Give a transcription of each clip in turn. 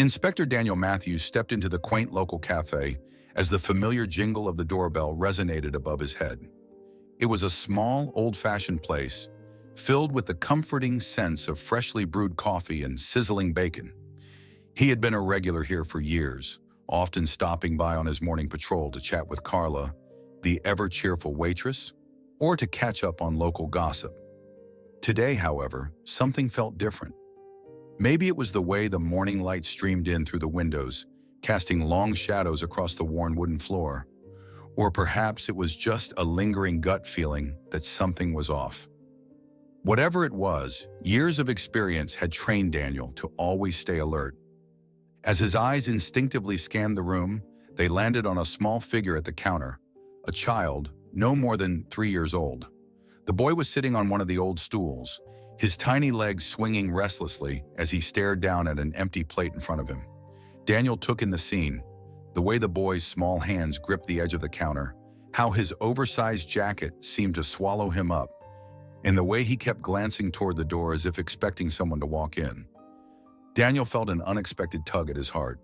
Inspector Daniel Matthews stepped into the quaint local cafe as the familiar jingle of the doorbell resonated above his head. It was a small, old-fashioned place, filled with the comforting sense of freshly brewed coffee and sizzling bacon. He had been a regular here for years, often stopping by on his morning patrol to chat with Carla, the ever-cheerful waitress, or to catch up on local gossip. Today, however, something felt different. Maybe it was the way the morning light streamed in through the windows, casting long shadows across the worn wooden floor. Or perhaps it was just a lingering gut feeling that something was off. Whatever it was, years of experience had trained Daniel to always stay alert. As his eyes instinctively scanned the room, they landed on a small figure at the counter, a child, no more than 3 years old. The boy was sitting on one of the old stools, his tiny legs swinging restlessly as he stared down at an empty plate in front of him. Daniel took in the scene, the way the boy's small hands gripped the edge of the counter, how his oversized jacket seemed to swallow him up, and the way he kept glancing toward the door as if expecting someone to walk in. Daniel felt an unexpected tug at his heart.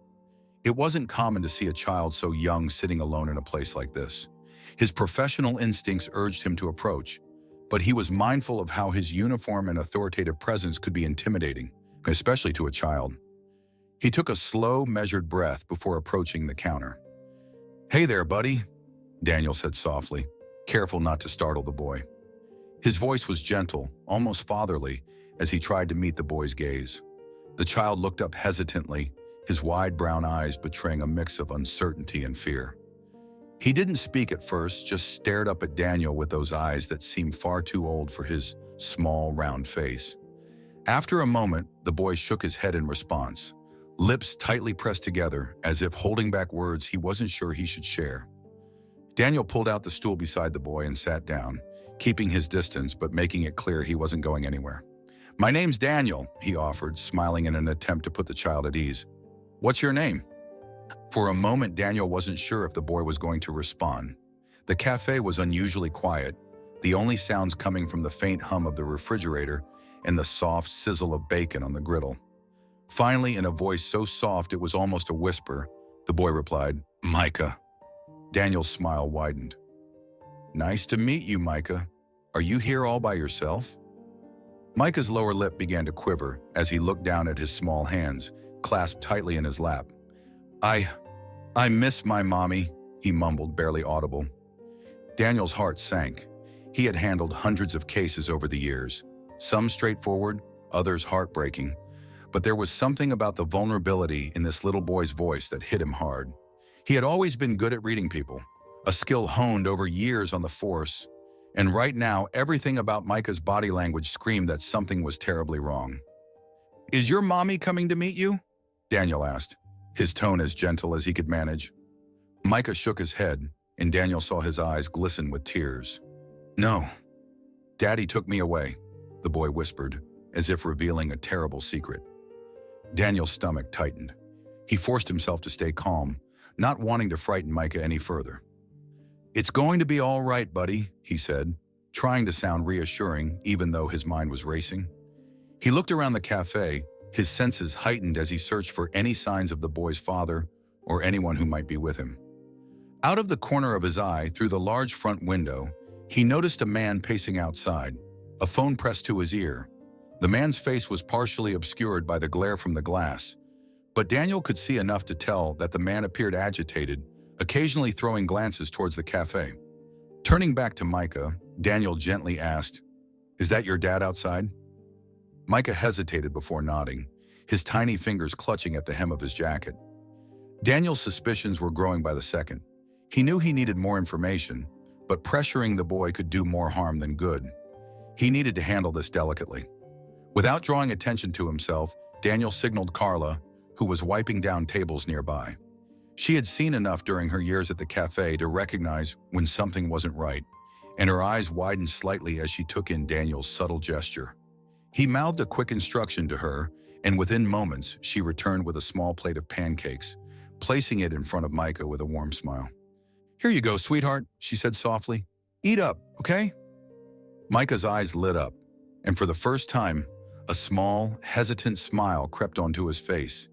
It wasn't common to see a child so young sitting alone in a place like this. His professional instincts urged him to approach, but he was mindful of how his uniform and authoritative presence could be intimidating, especially to a child. He took a slow, measured breath before approaching the counter. "Hey there, buddy," Daniel said softly, careful not to startle the boy. His voice was gentle, almost fatherly, as he tried to meet the boy's gaze. The child looked up hesitantly, his wide brown eyes betraying a mix of uncertainty and fear. He didn't speak at first, just stared up at Daniel with those eyes that seemed far too old for his small, round face. After a moment, the boy shook his head in response, lips tightly pressed together as if holding back words he wasn't sure he should share. Daniel pulled out the stool beside the boy and sat down, keeping his distance but making it clear he wasn't going anywhere. "My name's Daniel," he offered, smiling in an attempt to put the child at ease. "What's your name?" For a moment, Daniel wasn't sure if the boy was going to respond. The cafe was unusually quiet, the only sounds coming from the faint hum of the refrigerator and the soft sizzle of bacon on the griddle. Finally, in a voice so soft it was almost a whisper, the boy replied, "Micah." Daniel's smile widened. "Nice to meet you, Micah. Are you here all by yourself?" Micah's lower lip began to quiver as he looked down at his small hands, clasped tightly in his lap. I miss my mommy," he mumbled, barely audible. Daniel's heart sank. He had handled hundreds of cases over the years, some straightforward, others heartbreaking. But there was something about the vulnerability in this little boy's voice that hit him hard. He had always been good at reading people, a skill honed over years on the force, and right now everything about Micah's body language screamed that something was terribly wrong. "Is your mommy coming to meet you?" Daniel asked, his tone as gentle as he could manage. Micah shook his head, and Daniel saw his eyes glisten with tears. "No. Daddy took me away," the boy whispered, as if revealing a terrible secret. Daniel's stomach tightened. He forced himself to stay calm, not wanting to frighten Micah any further. "It's going to be all right, buddy," he said, trying to sound reassuring even though his mind was racing. He looked around the cafe, his senses heightened as he searched for any signs of the boy's father or anyone who might be with him. Out of the corner of his eye, through the large front window, he noticed a man pacing outside, a phone pressed to his ear. The man's face was partially obscured by the glare from the glass, but Daniel could see enough to tell that the man appeared agitated, occasionally throwing glances towards the cafe. Turning back to Micah, Daniel gently asked, "Is that your dad outside?" Micah hesitated before nodding, his tiny fingers clutching at the hem of his jacket. Daniel's suspicions were growing by the second. He knew he needed more information, but pressuring the boy could do more harm than good. He needed to handle this delicately. Without drawing attention to himself, Daniel signaled Carla, who was wiping down tables nearby. She had seen enough during her years at the cafe to recognize when something wasn't right, and her eyes widened slightly as she took in Daniel's subtle gesture. He mouthed a quick instruction to her, and within moments, she returned with a small plate of pancakes, placing it in front of Micah with a warm smile. "Here you go, sweetheart," she said softly. "Eat up, okay?" Micah's eyes lit up, and for the first time, a small, hesitant smile crept onto his face.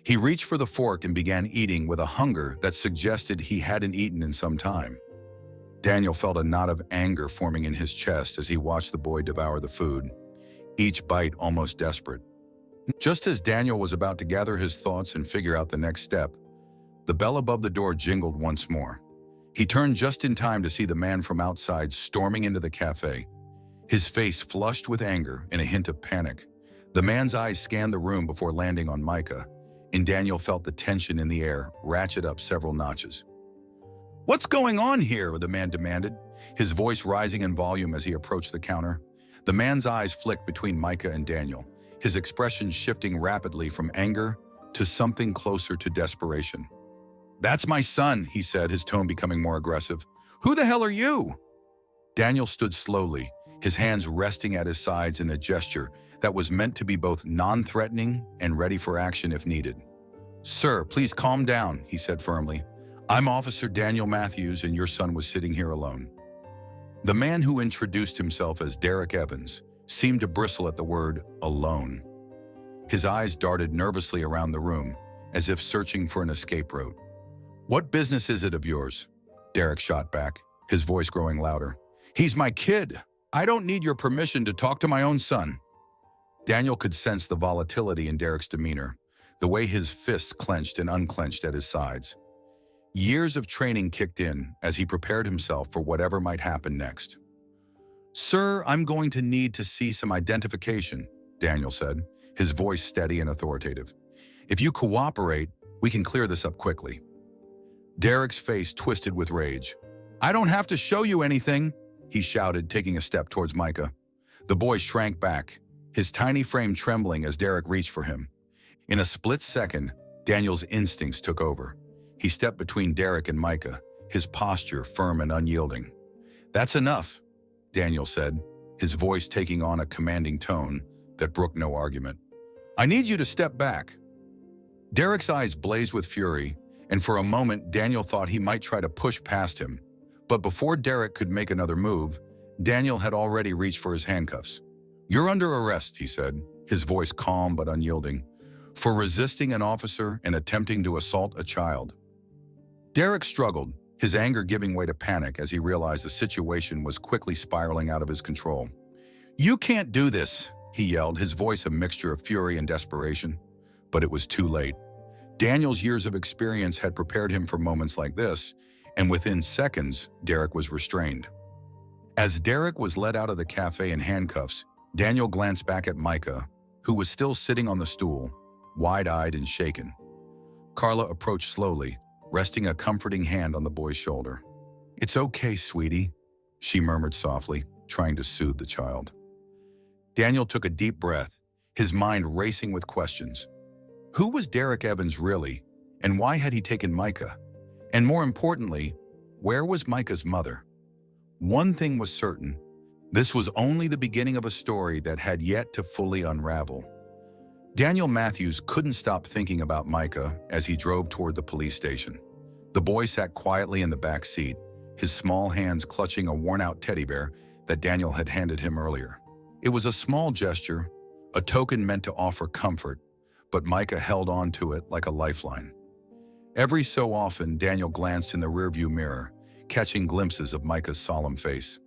He reached for the fork and began eating with a hunger that suggested he hadn't eaten in some time. Daniel felt a knot of anger forming in his chest as he watched the boy devour the food, each bite almost desperate. Just as Daniel was about to gather his thoughts and figure out the next step, the bell above the door jingled once more. He turned just in time to see the man from outside storming into the cafe, his face flushed with anger and a hint of panic. The man's eyes scanned the room before landing on Micah, and Daniel felt the tension in the air ratchet up several notches. "What's going on here?" the man demanded, his voice rising in volume as he approached the counter. The man's eyes flicked between Micah and Daniel, his expression shifting rapidly from anger to something closer to desperation. "That's my son," he said, his tone becoming more aggressive. "Who the hell are you?" Daniel stood slowly, his hands resting at his sides in a gesture that was meant to be both non-threatening and ready for action if needed. "Sir, please calm down," he said firmly. "I'm Officer Daniel Matthews, and your son was sitting here alone." The man who introduced himself as Derek Evans seemed to bristle at the word alone. His eyes darted nervously around the room, as if searching for an escape route. "What business is it of yours?" Derek shot back, his voice growing louder. "He's my kid. I don't need your permission to talk to my own son." Daniel could sense the volatility in Derek's demeanor, the way his fists clenched and unclenched at his sides. Years of training kicked in as he prepared himself for whatever might happen next. "Sir, I'm going to need to see some identification," Daniel said, his voice steady and authoritative. "If you cooperate, we can clear this up quickly." Derek's face twisted with rage. "I don't have to show you anything," he shouted, taking a step towards Micah. The boy shrank back, his tiny frame trembling as Derek reached for him. In a split second, Daniel's instincts took over. He stepped between Derek and Micah, his posture firm and unyielding. "That's enough," Daniel said, his voice taking on a commanding tone that brooked no argument. "I need you to step back." Derek's eyes blazed with fury, and for a moment Daniel thought he might try to push past him. But before Derek could make another move, Daniel had already reached for his handcuffs. "You're under arrest," he said, his voice calm but unyielding, "for resisting an officer and attempting to assault a child." Derek struggled, his anger giving way to panic as he realized the situation was quickly spiraling out of his control. "You can't do this," he yelled, his voice a mixture of fury and desperation. But it was too late. Daniel's years of experience had prepared him for moments like this, and within seconds, Derek was restrained. As Derek was led out of the cafe in handcuffs, Daniel glanced back at Micah, who was still sitting on the stool, wide-eyed and shaken. Carla approached slowly, resting a comforting hand on the boy's shoulder. "It's okay, sweetie," she murmured softly, trying to soothe the child. Daniel took a deep breath, his mind racing with questions. Who was Derek Evans really, and why had he taken Micah? And more importantly, where was Micah's mother? One thing was certain: this was only the beginning of a story that had yet to fully unravel. Daniel Matthews couldn't stop thinking about Micah as he drove toward the police station. The boy sat quietly in the back seat, his small hands clutching a worn-out teddy bear that Daniel had handed him earlier. It was a small gesture, a token meant to offer comfort, but Micah held on to it like a lifeline. Every so often, Daniel glanced in the rearview mirror, catching glimpses of Micah's solemn face.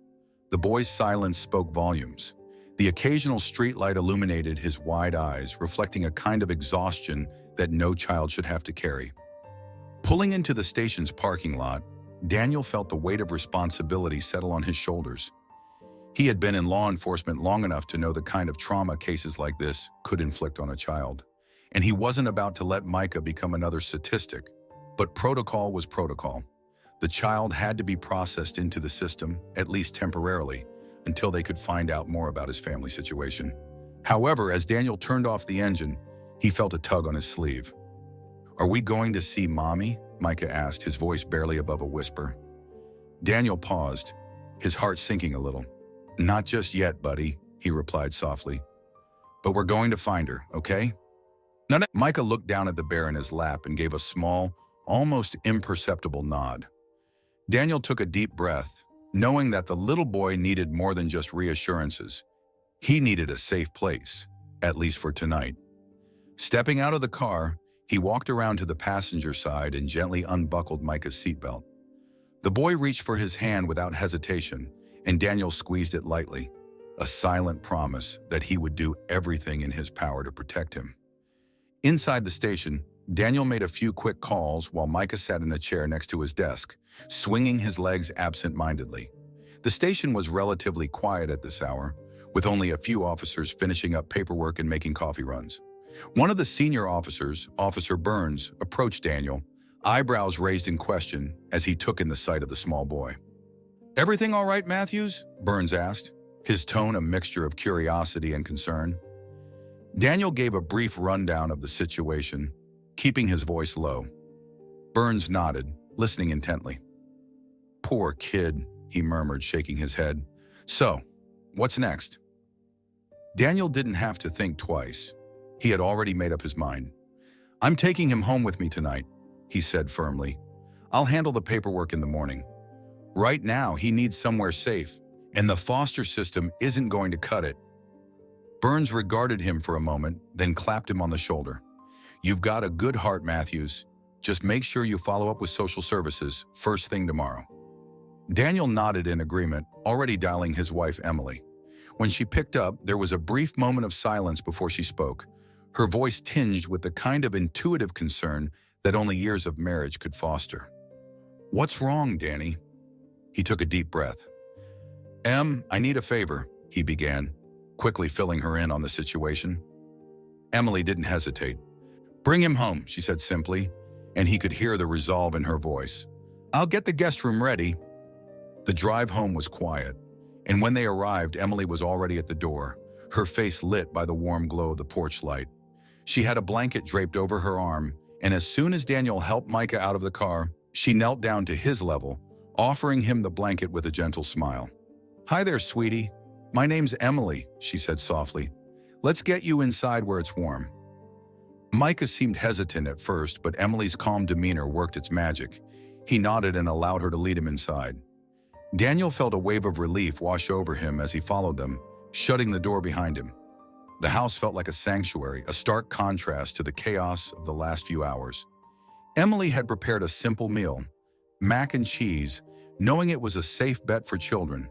The boy's silence spoke volumes. The occasional streetlight illuminated his wide eyes, reflecting a kind of exhaustion that no child should have to carry. Pulling into the station's parking lot, Daniel felt the weight of responsibility settle on his shoulders. He had been in law enforcement long enough to know the kind of trauma cases like this could inflict on a child. And he wasn't about to let Micah become another statistic. But protocol was protocol. The child had to be processed into the system, at least temporarily, until they could find out more about his family situation. However, as Daniel turned off the engine, he felt a tug on his sleeve. "Are we going to see Mommy?" Micah asked, his voice barely above a whisper. Daniel paused, his heart sinking a little. "Not just yet, buddy," he replied softly. "But we're going to find her, okay?" Micah looked down at the bear in his lap and gave a small, almost imperceptible nod. Daniel took a deep breath, knowing that the little boy needed more than just reassurances. He needed a safe place, at least for tonight. Stepping out of the car, He walked around to the passenger side and gently unbuckled Micah's seatbelt. The boy reached for his hand without hesitation, and Daniel squeezed it lightly, a silent promise that he would do everything in his power to protect him. Inside the station, Daniel made a few quick calls while Micah sat in a chair next to his desk, swinging his legs absent-mindedly. The station was relatively quiet at this hour, with only a few officers finishing up paperwork and making coffee runs. One of the senior officers, Officer Burns, approached Daniel, eyebrows raised in question as he took in the sight of the small boy. "Everything all right, Matthews?" Burns asked, his tone a mixture of curiosity and concern. Daniel gave a brief rundown of the situation, keeping his voice low. Burns nodded, listening intently. "Poor kid," he murmured, shaking his head. "So, what's next?" Daniel didn't have to think twice. He had already made up his mind. "I'm taking him home with me tonight," he said firmly. "I'll handle the paperwork in the morning. Right now, he needs somewhere safe, and the foster system isn't going to cut it." Burns regarded him for a moment, then clapped him on the shoulder. "You've got a good heart, Matthews. Just make sure you follow up with social services first thing tomorrow." Daniel nodded in agreement, already dialing his wife, Emily. When she picked up, there was a brief moment of silence before she spoke, her voice tinged with the kind of intuitive concern that only years of marriage could foster. "What's wrong, Danny?" He took a deep breath. I need a favor," he began, quickly filling her in on the situation. Emily didn't hesitate. "Bring him home," she said simply, and he could hear the resolve in her voice. "I'll get the guest room ready." The drive home was quiet, and when they arrived, Emily was already at the door, her face lit by the warm glow of the porch light. She had a blanket draped over her arm, and as soon as Daniel helped Micah out of the car, she knelt down to his level, offering him the blanket with a gentle smile. "Hi there, sweetie. My name's Emily," she said softly. "Let's get you inside where it's warm." Micah seemed hesitant at first, but Emily's calm demeanor worked its magic. He nodded and allowed her to lead him inside. Daniel felt a wave of relief wash over him as he followed them, shutting the door behind him. The house felt like a sanctuary, a stark contrast to the chaos of the last few hours. Emily had prepared a simple meal, mac and cheese, knowing it was a safe bet for children.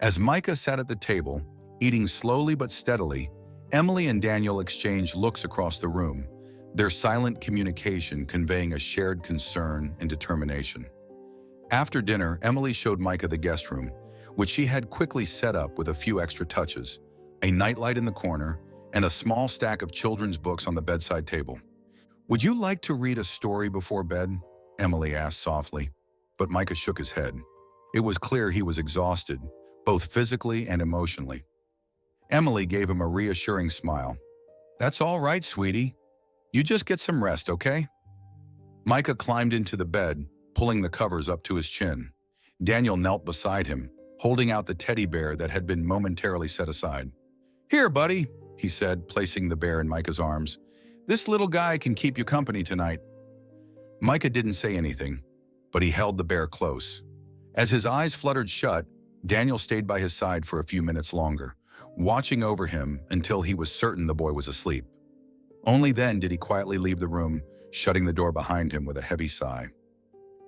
As Micah sat at the table, eating slowly but steadily, Emily and Daniel exchanged looks across the room, their silent communication conveying a shared concern and determination. After dinner, Emily showed Micah the guest room, which she had quickly set up with a few extra touches, a nightlight in the corner, and a small stack of children's books on the bedside table. "Would you like to read a story before bed?" Emily asked softly, but Micah shook his head. It was clear he was exhausted, both physically and emotionally. Emily gave him a reassuring smile. "That's all right, sweetie. You just get some rest, okay?" Micah climbed into the bed, pulling the covers up to his chin. Daniel knelt beside him, holding out the teddy bear that had been momentarily set aside. "Here, buddy," he said, placing the bear in Micah's arms. "This little guy can keep you company tonight." Micah didn't say anything, but he held the bear close. As his eyes fluttered shut, Daniel stayed by his side for a few minutes longer, watching over him until he was certain the boy was asleep. Only then did he quietly leave the room, shutting the door behind him with a heavy sigh.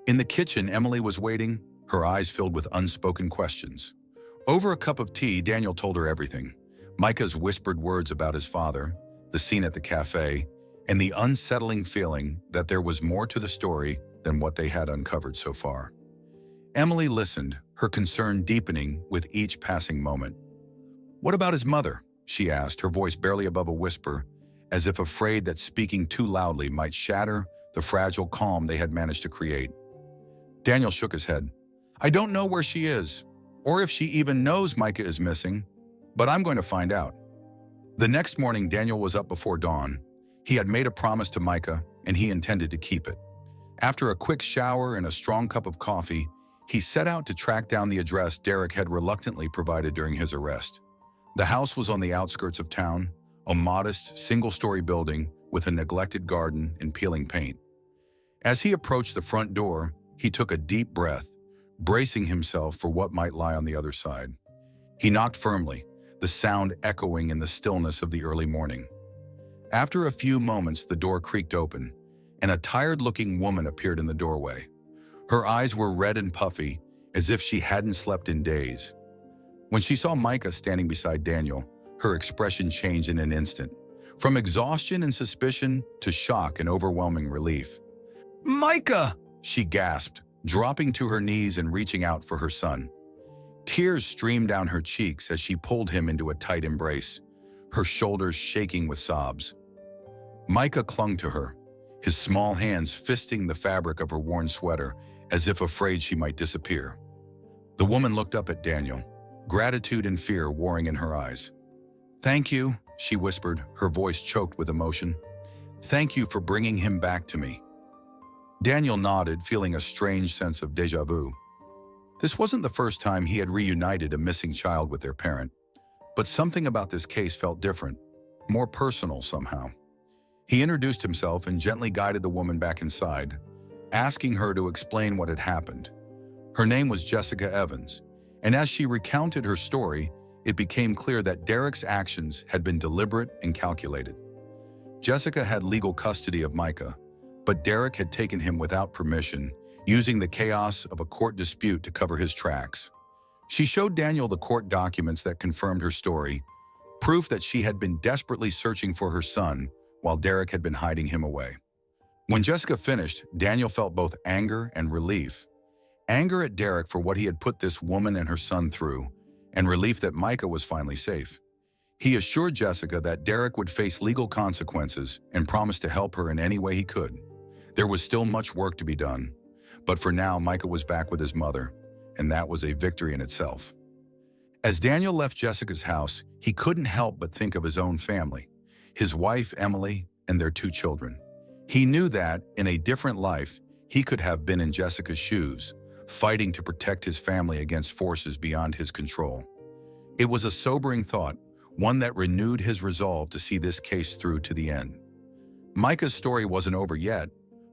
In the kitchen, Emily was waiting, her eyes filled with unspoken questions. Over a cup of tea, Daniel told her everything. Micah's whispered words about his father, the scene at the cafe, and the unsettling feeling that there was more to the story than what they had uncovered so far. Emily listened, her concern deepening with each passing moment. "What about his mother?" she asked, her voice barely above a whisper, as if afraid that speaking too loudly might shatter the fragile calm they had managed to create. Daniel shook his head. "I don't know where she is, or if she even knows Micah is missing, but I'm going to find out." The next morning, Daniel was up before dawn. He had made a promise to Micah, and he intended to keep it. After a quick shower and a strong cup of coffee, he set out to track down the address Derek had reluctantly provided during his arrest. The house was on the outskirts of town, a modest, single-story building with a neglected garden and peeling paint. As he approached the front door, he took a deep breath, bracing himself for what might lie on the other side. He knocked firmly, the sound echoing in the stillness of the early morning. After a few moments, the door creaked open, and a tired-looking woman appeared in the doorway. Her eyes were red and puffy, as if she hadn't slept in days. When she saw Micah standing beside Daniel, her expression changed in an instant, from exhaustion and suspicion to shock and overwhelming relief. "Micah!" she gasped, dropping to her knees and reaching out for her son. Tears streamed down her cheeks as she pulled him into a tight embrace, her shoulders shaking with sobs. Micah clung to her, his small hands fisting the fabric of her worn sweater as if afraid she might disappear. The woman looked up at Daniel, gratitude and fear warring in her eyes. "Thank you," she whispered, her voice choked with emotion. "Thank you for bringing him back to me." Daniel nodded, feeling a strange sense of déjà vu. This wasn't the first time he had reunited a missing child with their parent, but something about this case felt different, more personal somehow. He introduced himself and gently guided the woman back inside, asking her to explain what had happened. Her name was Jessica Evans, and as she recounted her story, it became clear that Derek's actions had been deliberate and calculated. Jessica had legal custody of Micah, but Derek had taken him without permission, using the chaos of a court dispute to cover his tracks. She showed Daniel the court documents that confirmed her story, proof that she had been desperately searching for her son while Derek had been hiding him away. When Jessica finished, Daniel felt both anger and relief. Anger at Derek for what he had put this woman and her son through, and relief that Micah was finally safe. He assured Jessica that Derek would face legal consequences and promised to help her in any way he could. There was still much work to be done, but for now Micah was back with his mother, and that was a victory in itself. As Daniel left Jessica's house, he couldn't help but think of his own family, his wife Emily and their 2 children. He knew that, in a different life, he could have been in Jessica's shoes, fighting to protect his family against forces beyond his control. It was a sobering thought, one that renewed his resolve to see this case through to the end. Micah's story wasn't over yet,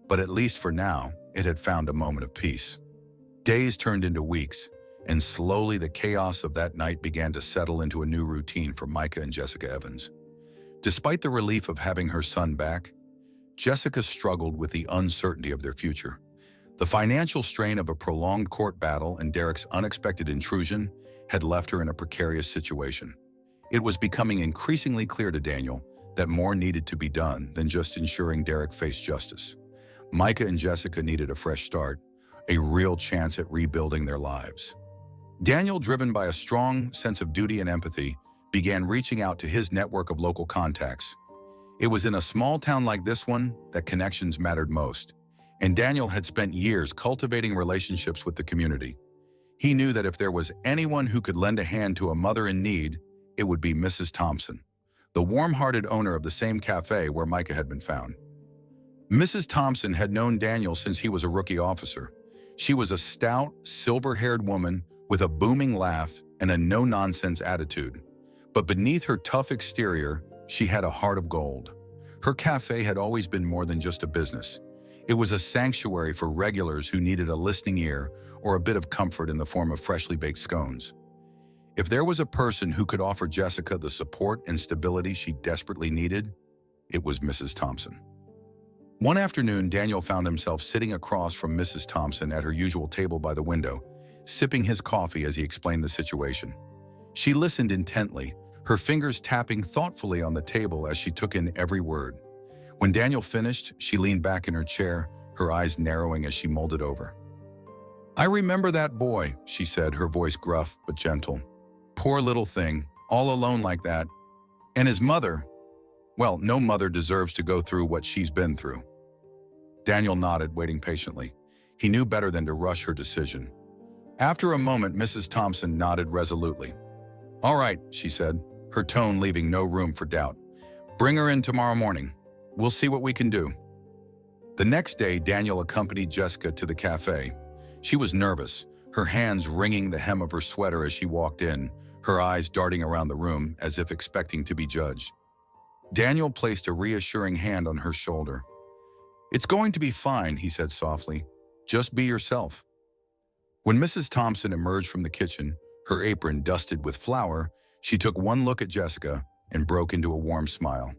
but at least for now, it had found a moment of peace. Days turned into weeks, and slowly the chaos of that night began to settle into a new routine for Micah and Jessica Evans. Despite the relief of having her son back, Jessica struggled with the uncertainty of their future. The financial strain of a prolonged court battle and Derek's unexpected intrusion had left her in a precarious situation. It was becoming increasingly clear to Daniel that more needed to be done than just ensuring Derek faced justice. Micah and Jessica needed a fresh start, a real chance at rebuilding their lives. Daniel, driven by a strong sense of duty and empathy, began reaching out to his network of local contacts. It was in a small town like this one that connections mattered most, and Daniel had spent years cultivating relationships with the community. He knew that if there was anyone who could lend a hand to a mother in need, it would be Mrs. Thompson, the warm-hearted owner of the same cafe where Micah had been found. Mrs. Thompson had known Daniel since he was a rookie officer. She was a stout, silver-haired woman with a booming laugh and a no-nonsense attitude. But beneath her tough exterior, she had a heart of gold. Her cafe had always been more than just a business. It was a sanctuary for regulars who needed a listening ear or a bit of comfort in the form of freshly baked scones. If there was a person who could offer Jessica the support and stability she desperately needed, it was Mrs. Thompson. One afternoon, Daniel found himself sitting across from Mrs. Thompson at her usual table by the window, sipping his coffee as he explained the situation. She listened intently, her fingers tapping thoughtfully on the table as she took in every word. When Daniel finished, she leaned back in her chair, her eyes narrowing as she mulled it over. "I remember that boy," she said, her voice gruff but gentle. "Poor little thing, all alone like that. And his mother, well, no mother deserves to go through what she's been through." Daniel nodded, waiting patiently. He knew better than to rush her decision. After a moment, Mrs. Thompson nodded resolutely. "All right," she said, her tone leaving no room for doubt. "Bring her in tomorrow morning. We'll see what we can do." The next day, Daniel accompanied Jessica to the cafe. She was nervous, her hands wringing the hem of her sweater as she walked in, her eyes darting around the room as if expecting to be judged. Daniel placed a reassuring hand on her shoulder. "It's going to be fine," he said softly. "Just be yourself." When Mrs. Thompson emerged from the kitchen, her apron dusted with flour, she took one look at Jessica and broke into a warm smile.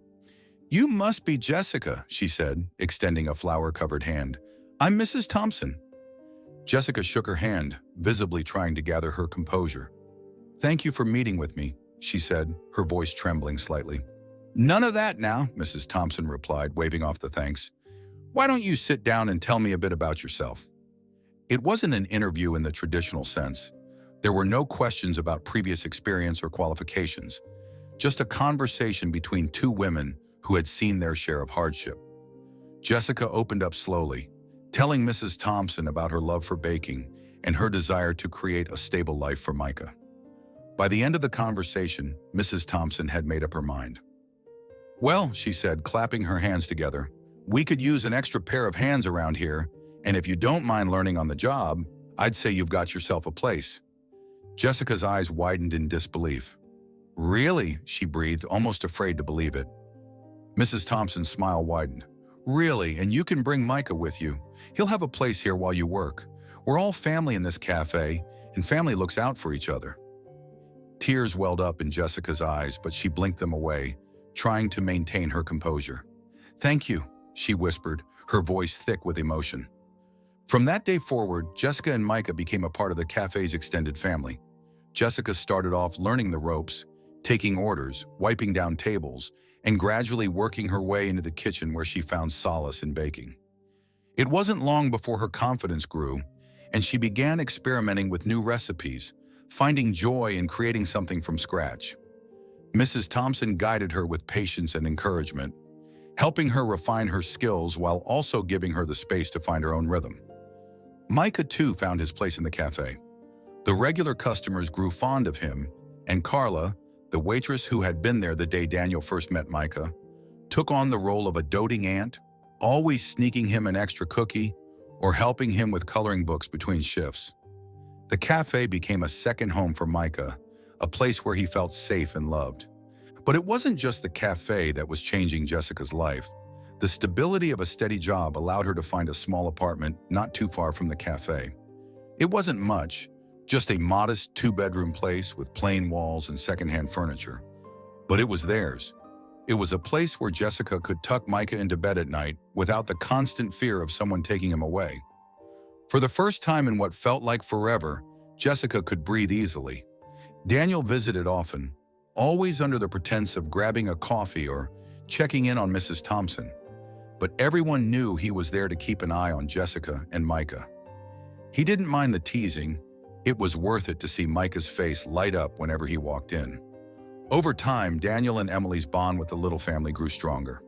"You must be Jessica," she said, extending a flower-covered hand. "I'm Mrs. Thompson." Jessica shook her hand, visibly trying to gather her composure. "Thank you for meeting with me," she said, her voice trembling slightly. "None of that now," Mrs. Thompson replied, waving off the thanks. "Why don't you sit down and tell me a bit about yourself?" It wasn't an interview in the traditional sense. There were no questions about previous experience or qualifications, just a conversation between two women who had seen their share of hardship. Jessica opened up slowly, telling Mrs. Thompson about her love for baking and her desire to create a stable life for Micah. By the end of the conversation, Mrs. Thompson had made up her mind. "Well," she said, clapping her hands together, "we could use an extra pair of hands around here, and if you don't mind learning on the job, I'd say you've got yourself a place." Jessica's eyes widened in disbelief. "Really?" she breathed, almost afraid to believe it. Mrs. Thompson's smile widened. "Really, and you can bring Micah with you. He'll have a place here while you work. We're all family in this cafe, and family looks out for each other." Tears welled up in Jessica's eyes, but she blinked them away, trying to maintain her composure. "Thank you," she whispered, her voice thick with emotion. From that day forward, Jessica and Micah became a part of the cafe's extended family. Jessica started off learning the ropes, taking orders, wiping down tables, and gradually working her way into the kitchen where she found solace in baking. It wasn't long before her confidence grew, and she began experimenting with new recipes, finding joy in creating something from scratch. Mrs. Thompson guided her with patience and encouragement, helping her refine her skills while also giving her the space to find her own rhythm. Micah, too, found his place in the cafe. The regular customers grew fond of him, and Carla, the waitress who had been there the day Daniel first met Micah, took on the role of a doting aunt, always sneaking him an extra cookie or helping him with coloring books between shifts. The cafe became a second home for Micah, a place where he felt safe and loved. But it wasn't just the cafe that was changing Jessica's life. The stability of a steady job allowed her to find a small apartment not too far from the cafe. It wasn't much, just a modest two-bedroom place with plain walls and secondhand furniture. But it was theirs. It was a place where Jessica could tuck Micah into bed at night without the constant fear of someone taking him away. For the first time in what felt like forever, Jessica could breathe easily. Daniel visited often, always under the pretense of grabbing a coffee or checking in on Mrs. Thompson. But everyone knew he was there to keep an eye on Jessica and Micah. He didn't mind the teasing. It was worth it to see Micah's face light up whenever he walked in. Over time, Daniel and Emily's bond with the little family grew stronger.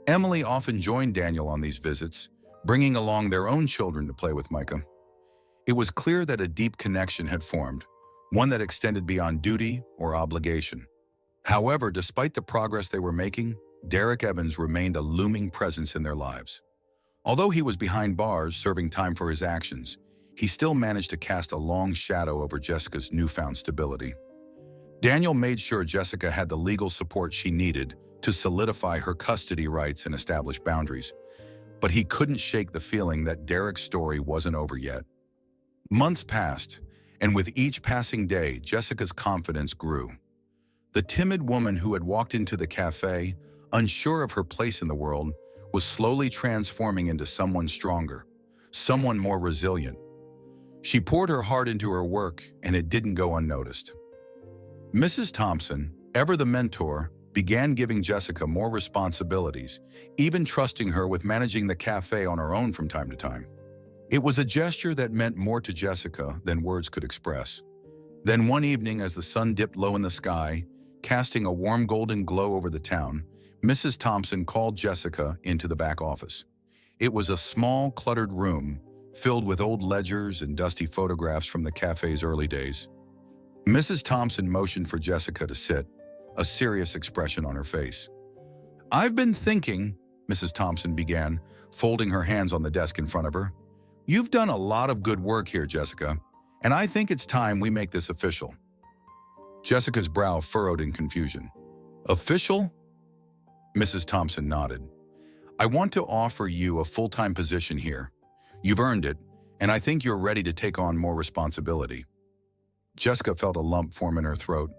Emily often joined Daniel on these visits, bringing along their own children to play with Micah. It was clear that a deep connection had formed, one that extended beyond duty or obligation. However, despite the progress they were making, Derek Evans remained a looming presence in their lives. Although he was behind bars serving time for his actions, he still managed to cast a long shadow over Jessica's newfound stability. Daniel made sure Jessica had the legal support she needed to solidify her custody rights and establish boundaries, but he couldn't shake the feeling that Derek's story wasn't over yet. Months passed, and with each passing day, Jessica's confidence grew. The timid woman who had walked into the cafe, unsure of her place in the world, was slowly transforming into someone stronger, someone more resilient. She poured her heart into her work, and it didn't go unnoticed. Mrs. Thompson, ever the mentor, began giving Jessica more responsibilities, even trusting her with managing the cafe on her own from time to time. It was a gesture that meant more to Jessica than words could express. Then one evening, as the sun dipped low in the sky, casting a warm golden glow over the town, Mrs. Thompson called Jessica into the back office. It was a small, cluttered room filled with old ledgers and dusty photographs from the cafe's early days. Mrs. Thompson motioned for Jessica to sit, a serious expression on her face. "I've been thinking," Mrs. Thompson began, folding her hands on the desk in front of her. "You've done a lot of good work here, Jessica, and I think it's time we make this official." Jessica's brow furrowed in confusion. "Official?" Mrs. Thompson nodded. "I want to offer you a full-time position here. You've earned it, and I think you're ready to take on more responsibility." Jessica felt a lump form in her throat.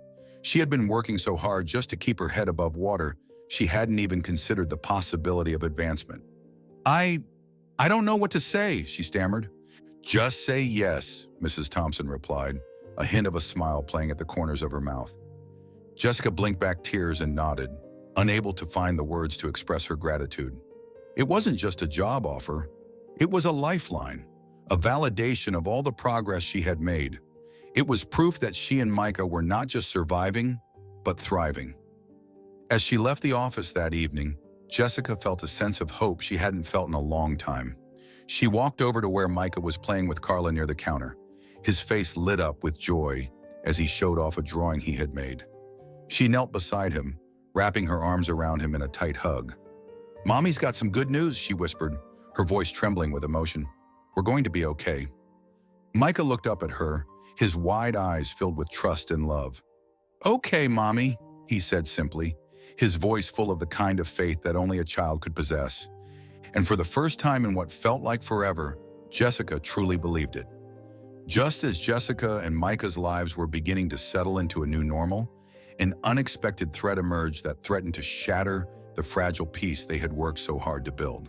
She had been working so hard just to keep her head above water, She hadn't even considered the possibility of advancement. I don't know what to say, she stammered. Just say yes, Mrs. Thompson replied, a hint of a smile playing at the corners of her mouth. Jessica blinked back tears and nodded, unable to find the words to express her gratitude. It wasn't just a job offer. It was a lifeline, a validation of all the progress she had made. It was proof that she and Micah were not just surviving, but thriving. As she left the office that evening, Jessica felt a sense of hope she hadn't felt in a long time. She walked over to where Micah was playing with Carla near the counter. His face lit up with joy as he showed off a drawing he had made. She knelt beside him, wrapping her arms around him in a tight hug. "Mommy's got some good news," she whispered, her voice trembling with emotion. "We're going to be okay." Micah looked up at her, his wide eyes filled with trust and love. "Okay, Mommy," he said simply, his voice full of the kind of faith that only a child could possess. And for the first time in what felt like forever, Jessica truly believed it. Just as Jessica and Micah's lives were beginning to settle into a new normal, an unexpected threat emerged that threatened to shatter the fragile peace they had worked so hard to build.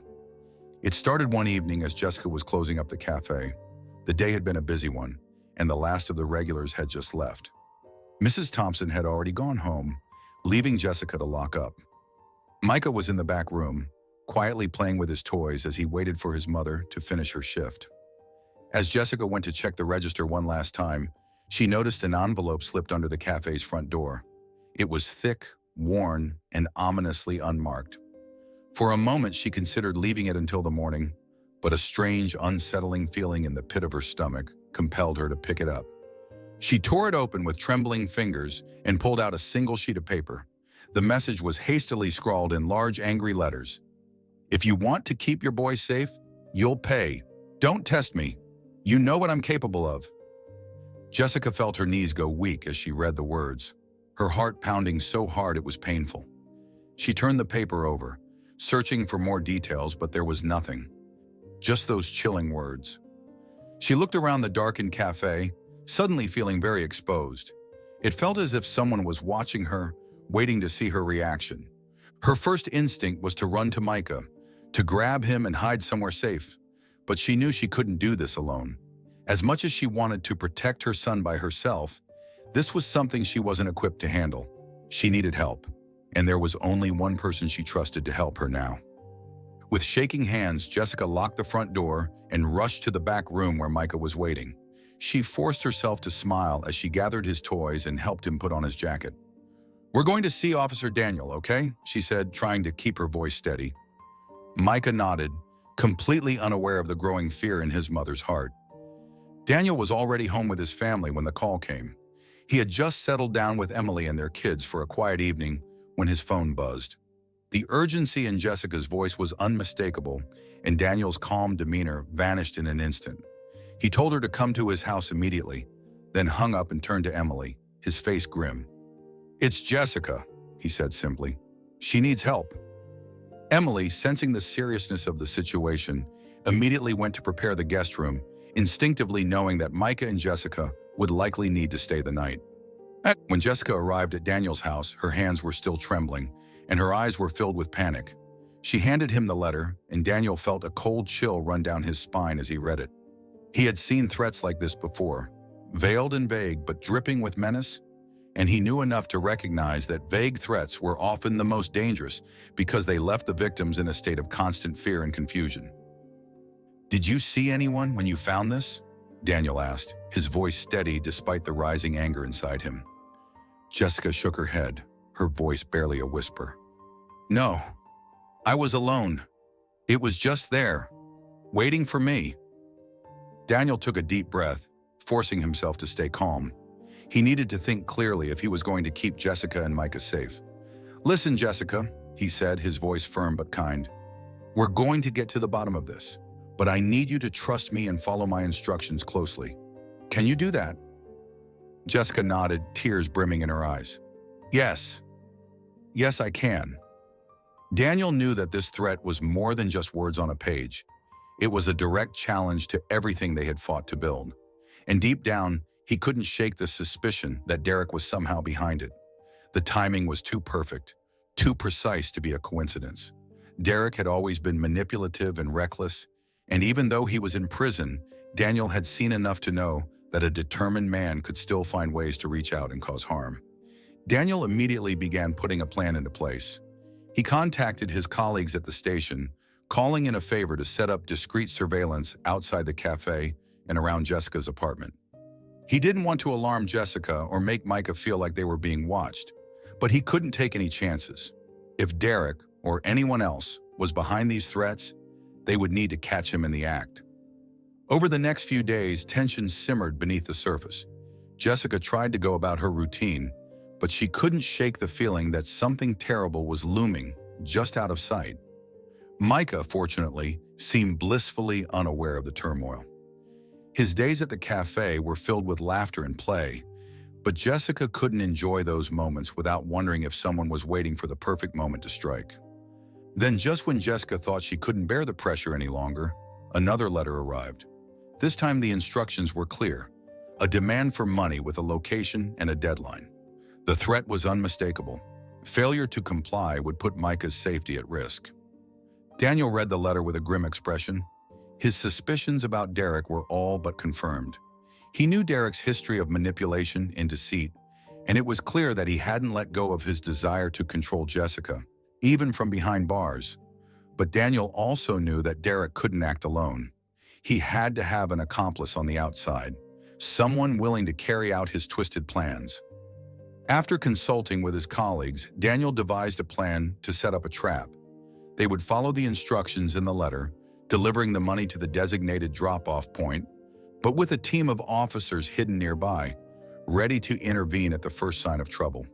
It started one evening as Jessica was closing up the cafe. The day had been a busy one, and the last of the regulars had just left. Mrs. Thompson had already gone home, leaving Jessica to lock up. Micah was in the back room, quietly playing with his toys as he waited for his mother to finish her shift. As Jessica went to check the register one last time, she noticed an envelope slipped under the cafe's front door. It was thick, worn, and ominously unmarked. For a moment, she considered leaving it until the morning, but a strange, unsettling feeling in the pit of her stomach compelled her to pick it up. She tore it open with trembling fingers and pulled out a single sheet of paper. The message was hastily scrawled in large, angry letters. "If you want to keep your boy safe, you'll pay. Don't test me. You know what I'm capable of." Jessica felt her knees go weak as she read the words, her heart pounding so hard it was painful. She turned the paper over, searching for more details, but there was nothing. Just those chilling words. She looked around the darkened cafe, suddenly feeling very exposed. It felt as if someone was watching her, waiting to see her reaction. Her first instinct was to run to Micah, to grab him and hide somewhere safe. But she knew she couldn't do this alone. As much as she wanted to protect her son by herself, this was something she wasn't equipped to handle. She needed help, and there was only one person she trusted to help her now. With shaking hands, Jessica locked the front door and rushed to the back room where Micah was waiting. She forced herself to smile as she gathered his toys and helped him put on his jacket. "We're going to see Officer Daniel, okay?" she said, trying to keep her voice steady. Micah nodded, completely unaware of the growing fear in his mother's heart. Daniel was already home with his family when the call came. He had just settled down with Emily and their kids for a quiet evening when his phone buzzed. The urgency in Jessica's voice was unmistakable, and Daniel's calm demeanor vanished in an instant. He told her to come to his house immediately, then hung up and turned to Emily, his face grim. "It's Jessica," he said simply. "She needs help." Emily, sensing the seriousness of the situation, immediately went to prepare the guest room, instinctively knowing that Micah and Jessica would likely need to stay the night. When Jessica arrived at Daniel's house, her hands were still trembling, and her eyes were filled with panic. She handed him the letter, and Daniel felt a cold chill run down his spine as he read it. He had seen threats like this before, veiled and vague but dripping with menace, and he knew enough to recognize that vague threats were often the most dangerous because they left the victims in a state of constant fear and confusion. "Did you see anyone when you found this?" Daniel asked, his voice steady despite the rising anger inside him. Jessica shook her head, her voice barely a whisper. "No, I was alone. It was just there, waiting for me." Daniel took a deep breath, forcing himself to stay calm. He needed to think clearly if he was going to keep Jessica and Micah safe. "Listen, Jessica," he said, his voice firm but kind. "We're going to get to the bottom of this, but I need you to trust me and follow my instructions closely. Can you do that?" Jessica nodded, tears brimming in her eyes. Yes, I can." Daniel knew that this threat was more than just words on a page. It was a direct challenge to everything they had fought to build. And deep down, he couldn't shake the suspicion that Derek was somehow behind it. The timing was too perfect, too precise to be a coincidence. Derek had always been manipulative and reckless, and even though he was in prison, Daniel had seen enough to know that a determined man could still find ways to reach out and cause harm. Daniel immediately began putting a plan into place. He contacted his colleagues at the station, calling in a favor to set up discreet surveillance outside the cafe and around Jessica's apartment. He didn't want to alarm Jessica or make Micah feel like they were being watched, but he couldn't take any chances. If Derek, or anyone else, was behind these threats, they would need to catch him in the act. Over the next few days, tension simmered beneath the surface. Jessica tried to go about her routine, but she couldn't shake the feeling that something terrible was looming just out of sight. Micah, fortunately, seemed blissfully unaware of the turmoil. His days at the cafe were filled with laughter and play, but Jessica couldn't enjoy those moments without wondering if someone was waiting for the perfect moment to strike. Then, just when Jessica thought she couldn't bear the pressure any longer, another letter arrived. This time the instructions were clear: a demand for money with a location and a deadline. The threat was unmistakable. Failure to comply would put Micah's safety at risk. Daniel read the letter with a grim expression. His suspicions about Derek were all but confirmed. He knew Derek's history of manipulation and deceit, and it was clear that he hadn't let go of his desire to control Jessica, even from behind bars. But Daniel also knew that Derek couldn't act alone. He had to have an accomplice on the outside, someone willing to carry out his twisted plans. After consulting with his colleagues, Daniel devised a plan to set up a trap. They would follow the instructions in the letter, delivering the money to the designated drop-off point, but with a team of officers hidden nearby, ready to intervene at the first sign of trouble.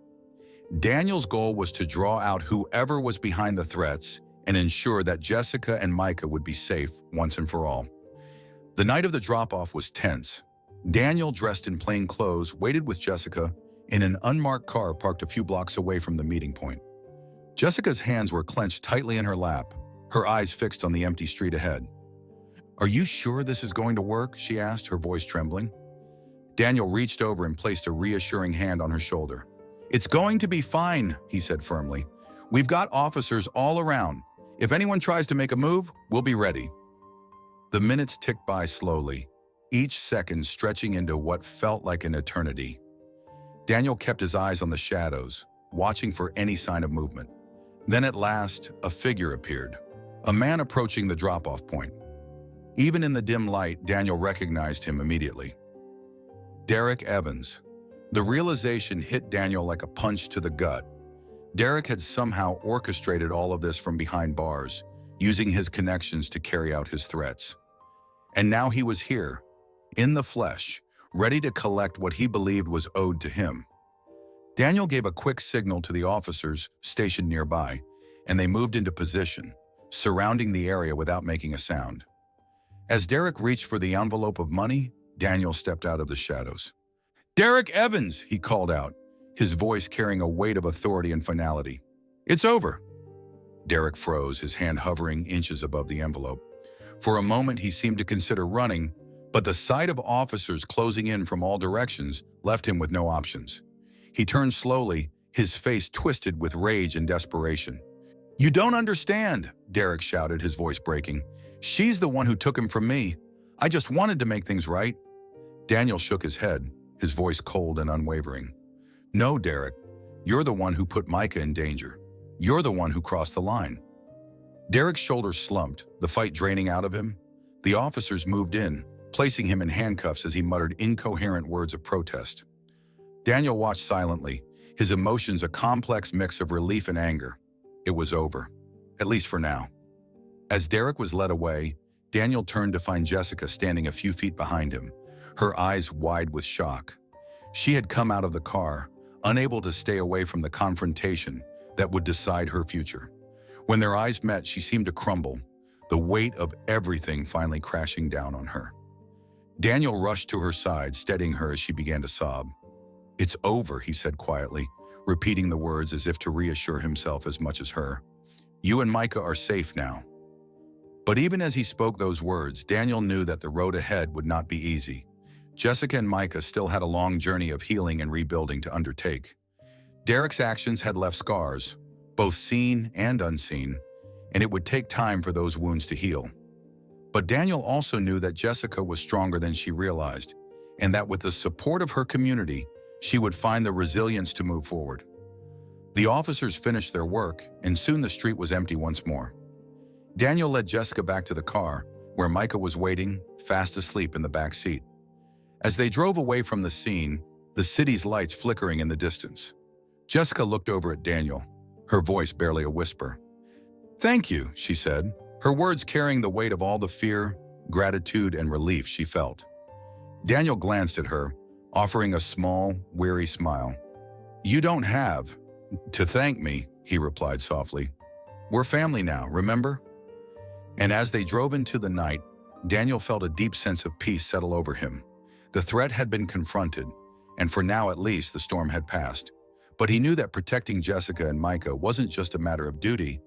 Daniel's goal was to draw out whoever was behind the threats and ensure that Jessica and Micah would be safe once and for all. The night of the drop-off was tense. Daniel, dressed in plain clothes, waited with Jessica in an unmarked car parked a few blocks away from the meeting point. Jessica's hands were clenched tightly in her lap, her eyes fixed on the empty street ahead. "Are you sure this is going to work?" she asked, her voice trembling. Daniel reached over and placed a reassuring hand on her shoulder. "It's going to be fine," he said firmly. "We've got officers all around. If anyone tries to make a move, we'll be ready." The minutes ticked by slowly, each second stretching into what felt like an eternity. Daniel kept his eyes on the shadows, watching for any sign of movement. Then at last, a figure appeared, a man approaching the drop-off point. Even in the dim light, Daniel recognized him immediately. Derek Evans. The realization hit Daniel like a punch to the gut. Derek had somehow orchestrated all of this from behind bars, using his connections to carry out his threats. And now he was here, in the flesh, ready to collect what he believed was owed to him. Daniel gave a quick signal to the officers stationed nearby, and they moved into position, surrounding the area without making a sound. As Derek reached for the envelope of money, Daniel stepped out of the shadows. "Derek Evans," he called out, his voice carrying a weight of authority and finality. "It's over." Derek froze, his hand hovering inches above the envelope. For a moment, he seemed to consider running, but the sight of officers closing in from all directions left him with no options. He turned slowly, his face twisted with rage and desperation. "You don't understand," Derek shouted, his voice breaking. "She's the one who took him from me. I just wanted to make things right." Daniel shook his head, his voice cold and unwavering. "No, Derek, you're the one who put Micah in danger. You're the one who crossed the line." Derek's shoulders slumped, the fight draining out of him. The officers moved in, placing him in handcuffs as he muttered incoherent words of protest. Daniel watched silently, his emotions a complex mix of relief and anger. It was over, at least for now. As Derek was led away, Daniel turned to find Jessica standing a few feet behind him, her eyes wide with shock. She had come out of the car, unable to stay away from the confrontation that would decide her future. When their eyes met, she seemed to crumble, the weight of everything finally crashing down on her. Daniel rushed to her side, steadying her as she began to sob. "It's over," he said quietly, repeating the words as if to reassure himself as much as her. "You and Micah are safe now." But even as he spoke those words, Daniel knew that the road ahead would not be easy. Jessica and Micah still had a long journey of healing and rebuilding to undertake. Derek's actions had left scars, both seen and unseen, and it would take time for those wounds to heal. But Daniel also knew that Jessica was stronger than she realized, and that with the support of her community, she would find the resilience to move forward. The officers finished their work, and soon the street was empty once more. Daniel led Jessica back to the car, where Micah was waiting, fast asleep in the back seat. As they drove away from the scene, the city's lights flickering in the distance, Jessica looked over at Daniel, her voice barely a whisper. "Thank you," she said, her words carrying the weight of all the fear, gratitude, and relief she felt. Daniel glanced at her, offering a small, weary smile. "You don't have to thank me," he replied softly. "We're family now, remember?" And as they drove into the night, Daniel felt a deep sense of peace settle over him. The threat had been confronted, and for now at least the storm had passed. But he knew that protecting Jessica and Micah wasn't just a matter of duty,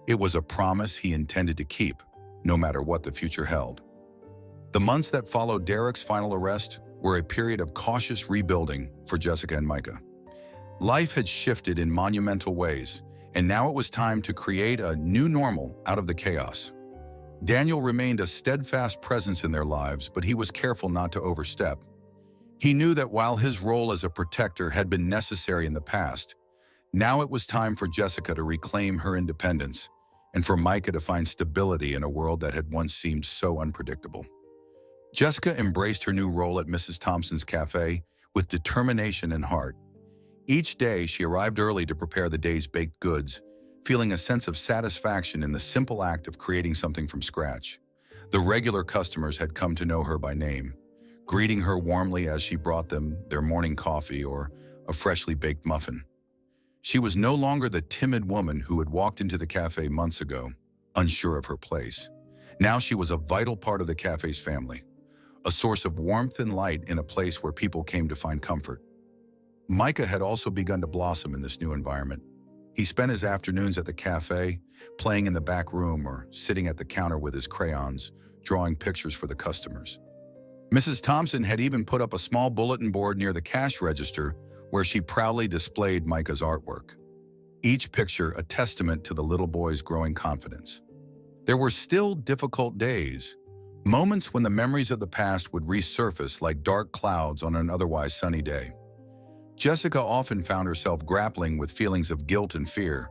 it was a promise he intended to keep, no matter what the future held. The months that followed Derek's final arrest were a period of cautious rebuilding for Jessica and Micah. Life had shifted in monumental ways, and now it was time to create a new normal out of the chaos. Daniel remained a steadfast presence in their lives, but he was careful not to overstep. He knew that while his role as a protector had been necessary in the past, now it was time for Jessica to reclaim her independence and for Micah to find stability in a world that had once seemed so unpredictable. Jessica embraced her new role at Mrs. Thompson's cafe with determination and heart. Each day, she arrived early to prepare the day's baked goods, feeling a sense of satisfaction in the simple act of creating something from scratch. The regular customers had come to know her by name, greeting her warmly as she brought them their morning coffee or a freshly baked muffin. She was no longer the timid woman who had walked into the cafe months ago, unsure of her place. Now she was a vital part of the cafe's family, a source of warmth and light in a place where people came to find comfort. Micah had also begun to blossom in this new environment. He spent his afternoons at the cafe, playing in the back room or sitting at the counter with his crayons, drawing pictures for the customers. Mrs. Thompson had even put up a small bulletin board near the cash register where she proudly displayed Micah's artwork, each picture a testament to the little boy's growing confidence. There were still difficult days, moments when the memories of the past would resurface like dark clouds on an otherwise sunny day. Jessica often found herself grappling with feelings of guilt and fear,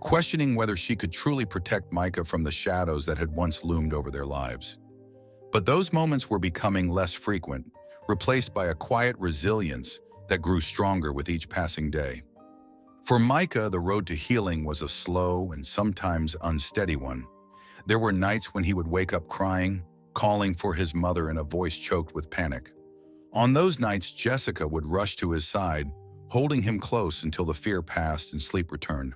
questioning whether she could truly protect Micah from the shadows that had once loomed over their lives. But those moments were becoming less frequent, replaced by a quiet resilience that grew stronger with each passing day. For Micah, the road to healing was a slow and sometimes unsteady one. There were nights when he would wake up crying, calling for his mother in a voice choked with panic. On those nights, Jessica would rush to his side, holding him close until the fear passed and sleep returned.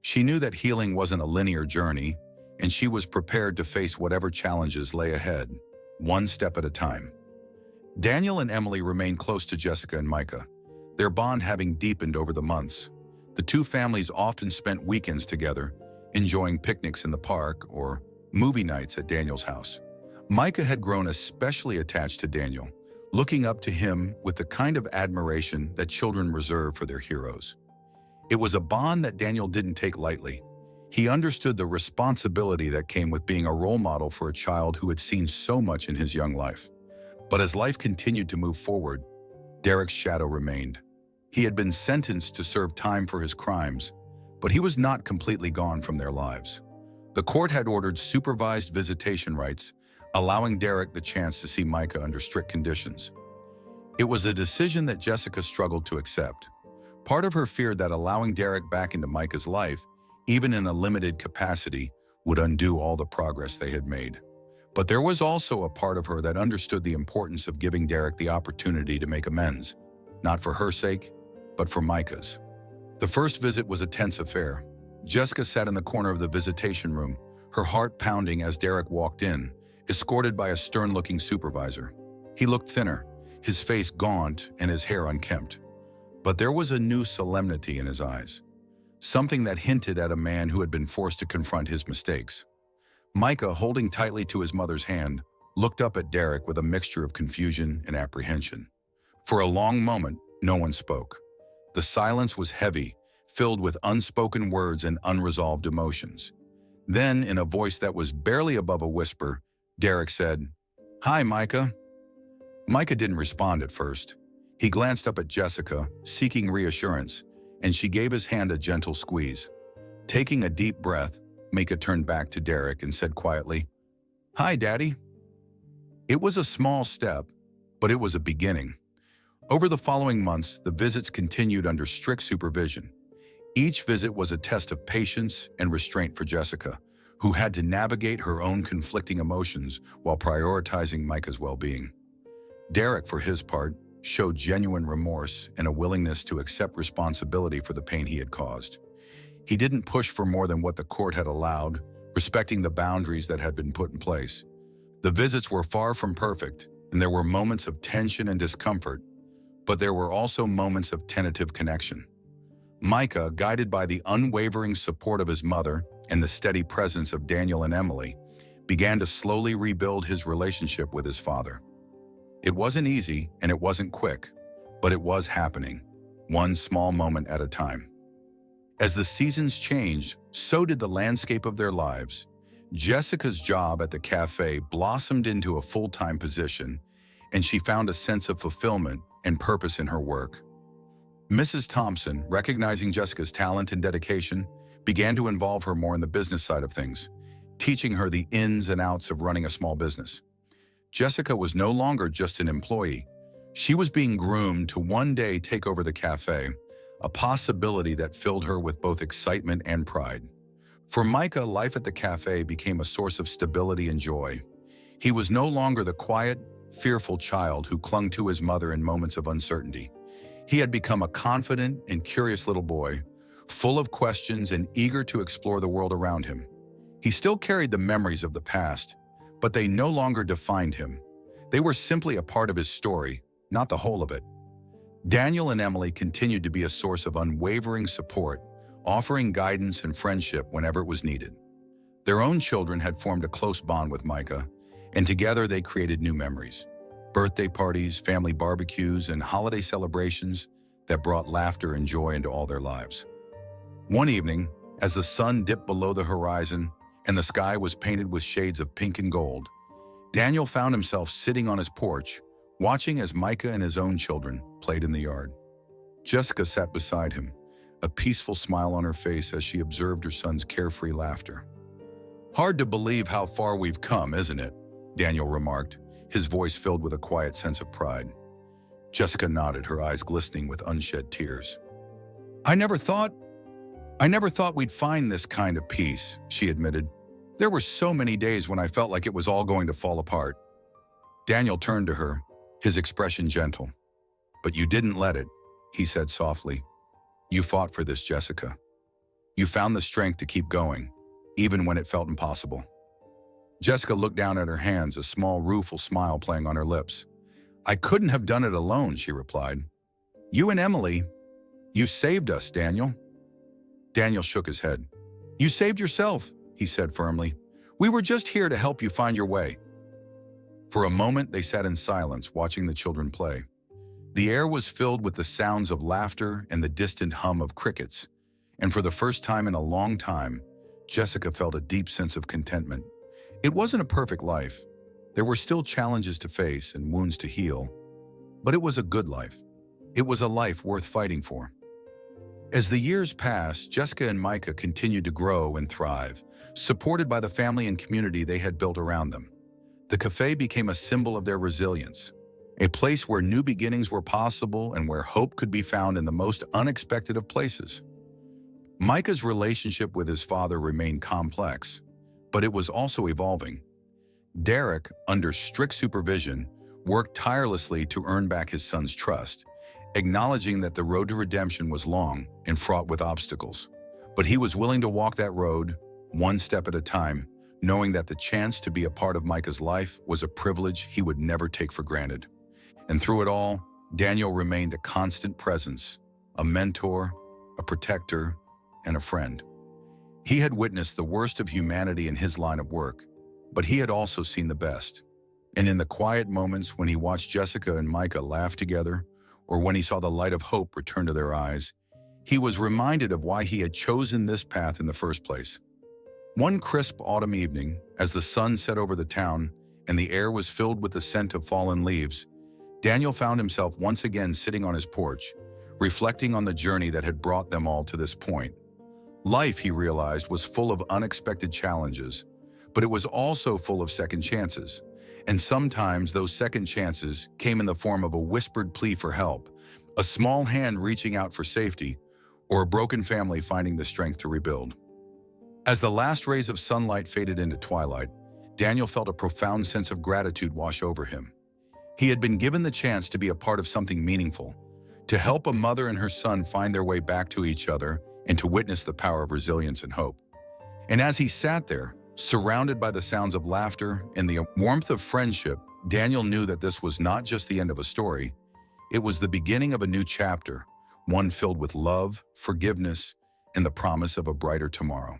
She knew that healing wasn't a linear journey, and she was prepared to face whatever challenges lay ahead, one step at a time. Daniel and Emily remained close to Jessica and Micah, their bond having deepened over the months. The two families often spent weekends together, enjoying picnics in the park or movie nights at Daniel's house. Micah had grown especially attached to Daniel, looking up to him with the kind of admiration that children reserve for their heroes. It was a bond that Daniel didn't take lightly. He understood the responsibility that came with being a role model for a child who had seen so much in his young life. But as life continued to move forward, Derek's shadow remained. He had been sentenced to serve time for his crimes, but he was not completely gone from their lives. The court had ordered supervised visitation rights, allowing Derek the chance to see Micah under strict conditions. It was a decision that Jessica struggled to accept. Part of her feared that allowing Derek back into Micah's life, even in a limited capacity, would undo all the progress they had made. But there was also a part of her that understood the importance of giving Derek the opportunity to make amends, not for her sake, but for Micah's. The first visit was a tense affair. Jessica sat in the corner of the visitation room, her heart pounding as Derek walked in, escorted by a stern-looking supervisor. He looked thinner, his face gaunt and his hair unkempt. But there was a new solemnity in his eyes, something that hinted at a man who had been forced to confront his mistakes. Micah, holding tightly to his mother's hand, looked up at Derek with a mixture of confusion and apprehension. For a long moment, no one spoke. The silence was heavy, filled with unspoken words and unresolved emotions. Then, in a voice that was barely above a whisper, Derek said, "Hi, Micah." Micah didn't respond at first. He glanced up at Jessica, seeking reassurance, and she gave his hand a gentle squeeze. Taking a deep breath, Micah turned back to Derek and said quietly, "Hi, Daddy." It was a small step, but it was a beginning. Over the following months, the visits continued under strict supervision. Each visit was a test of patience and restraint for Jessica, who had to navigate her own conflicting emotions while prioritizing Micah's well-being. Derek, for his part, showed genuine remorse and a willingness to accept responsibility for the pain he had caused. He didn't push for more than what the court had allowed, respecting the boundaries that had been put in place. The visits were far from perfect, and there were moments of tension and discomfort, but there were also moments of tentative connection. Micah, guided by the unwavering support of his mother and the steady presence of Daniel and Emily, began to slowly rebuild his relationship with his father. It wasn't easy and it wasn't quick, but it was happening, one small moment at a time. As the seasons changed, so did the landscape of their lives. Jessica's job at the cafe blossomed into a full-time position, and she found a sense of fulfillment and purpose in her work. Mrs. Thompson, recognizing Jessica's talent and dedication, began to involve her more in the business side of things, teaching her the ins and outs of running a small business. Jessica was no longer just an employee. She was being groomed to one day take over the cafe, a possibility that filled her with both excitement and pride. For Micah, life at the cafe became a source of stability and joy. He was no longer the quiet, fearful child who clung to his mother in moments of uncertainty. He had become a confident and curious little boy, full of questions and eager to explore the world around him. He still carried the memories of the past, but they no longer defined him. They were simply a part of his story, not the whole of it. Daniel and Emily continued to be a source of unwavering support, offering guidance and friendship whenever it was needed. Their own children had formed a close bond with Micah, and together they created new memories. Birthday parties, family barbecues, and holiday celebrations that brought laughter and joy into all their lives. One evening, as the sun dipped below the horizon and the sky was painted with shades of pink and gold, Daniel found himself sitting on his porch, watching as Micah and his own children played in the yard. Jessica sat beside him, a peaceful smile on her face as she observed her son's carefree laughter. "Hard to believe how far we've come, isn't it?" Daniel remarked, his voice filled with a quiet sense of pride. Jessica nodded, her eyes glistening with unshed tears. I never thought we'd find this kind of peace," she admitted. "There were so many days when I felt like it was all going to fall apart." Daniel turned to her, his expression gentle. "But you didn't let it," he said softly. "You fought for this, Jessica. You found the strength to keep going, even when it felt impossible." Jessica looked down at her hands, a small, rueful smile playing on her lips. "I couldn't have done it alone," she replied. "You and Emily, you saved us, Daniel." Daniel shook his head. "You saved yourself," he said firmly. "We were just here to help you find your way." For a moment, they sat in silence, watching the children play. The air was filled with the sounds of laughter and the distant hum of crickets, and for the first time in a long time, Jessica felt a deep sense of contentment. It wasn't a perfect life. There were still challenges to face and wounds to heal, but it was a good life. It was a life worth fighting for. As the years passed, Jessica and Micah continued to grow and thrive, supported by the family and community they had built around them. The cafe became a symbol of their resilience, a place where new beginnings were possible and where hope could be found in the most unexpected of places. Micah's relationship with his father remained complex, but it was also evolving. Derek, under strict supervision, worked tirelessly to earn back his son's trust, acknowledging that the road to redemption was long and fraught with obstacles. But he was willing to walk that road, one step at a time, knowing that the chance to be a part of Micah's life was a privilege he would never take for granted. And through it all, Daniel remained a constant presence, a mentor, a protector, and a friend. He had witnessed the worst of humanity in his line of work, but he had also seen the best. And in the quiet moments when he watched Jessica and Micah laugh together, or when he saw the light of hope return to their eyes, he was reminded of why he had chosen this path in the first place. One crisp autumn evening, as the sun set over the town and the air was filled with the scent of fallen leaves, Daniel found himself once again sitting on his porch, reflecting on the journey that had brought them all to this point. Life, he realized, was full of unexpected challenges, but it was also full of second chances. And sometimes those second chances came in the form of a whispered plea for help, a small hand reaching out for safety, or a broken family finding the strength to rebuild. As the last rays of sunlight faded into twilight, Daniel felt a profound sense of gratitude wash over him. He had been given the chance to be a part of something meaningful, to help a mother and her son find their way back to each other and to witness the power of resilience and hope. And as he sat there, surrounded by the sounds of laughter and the warmth of friendship, Daniel knew that this was not just the end of a story, it was the beginning of a new chapter, one filled with love, forgiveness, and the promise of a brighter tomorrow.